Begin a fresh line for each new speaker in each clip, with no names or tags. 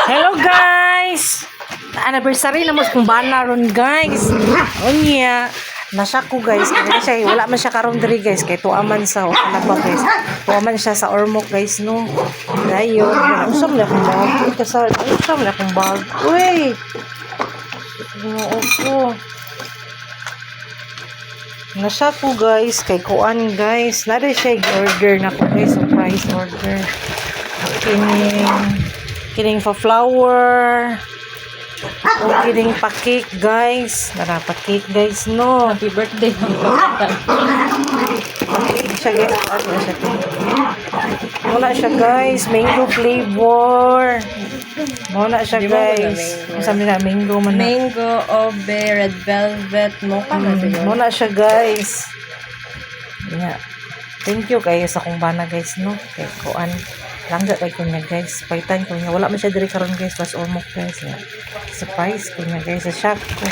Hello guys! Anniversary na mo kung bana ron guys. Unya, nasa ko guys. Kasi wala man siya karon diri guys. Kay tuaman sa ba guys. Tuaman siya sa Ormoc guys no. Dayon, usam na akong bag. Usam na akong bag. Uy! Opo. Nasa ko guys. Kay kuan guys. Nari siya order na ko guys. Surprise order. Kining pa flower. O kining pa cake guys. Nara pa cake guys no.
Happy birthday.
Siya guys. Muna siya guys. Mango flavor. Muna siya guys. Sabi na mango man na.
Mango, obe, red velvet, mocha na siguro.
Muna siya guys. Yeah. Thank you kayo sa kung bana guys no. Kay kuan. Langga kay kunya guys. Paitan ko niya. Wala man siya diri karon guys. Mas Ormoc guys. Yeah. Surprise kunya guys. Sa shop ko.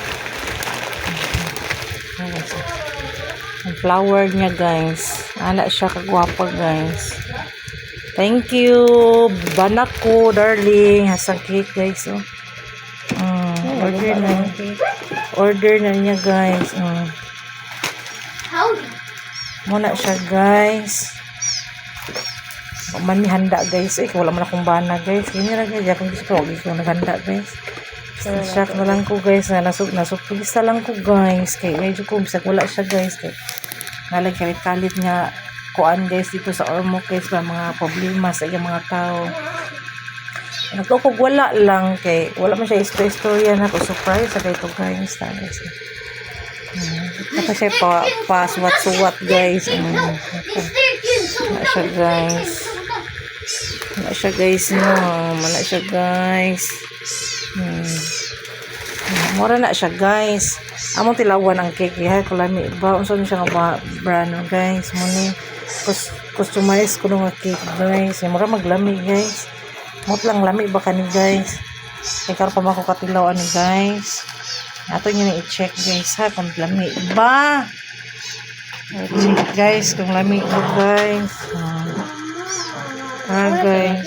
Ang flower niya guys. Anak siya kagwapo guys. Thank you. Banak ko darling. Hasang cake guys. Oh. Order na. Order na niya guys. Muna siya guys. Man handa guys. Wala man akong bana guys. Kanya na guys. Kung gusto ko, huwag ko naghanda guys. Shock na lang ko guys. Nasupisa lang ko guys. Kaya medyo ko bisag wala siya guys. Kaya nalang kalit-kalit nga kuan guys dito sa Ormoc guys. Mga problema sa mga tao. Nagtukog wala lang. Kay wala man siya istorya na ko. Surprise sa ito guys. Ito siya pa suwat-suwat guys. Wala siya guys. Wala siya guys no. Wala siya guys. Mura na siya guys. Among tilawan ang cake. Hay ko lami ba. Unsa siya nga brand guys. Muni customize ko nga cake guys. Mura maglami guys. Mot lang lami ba kani guys. Kay karon pa mako katilaw ani guys. Ato niyo na i-check guys ha kung lami ba. Check guys kung lami ba guys. Guys.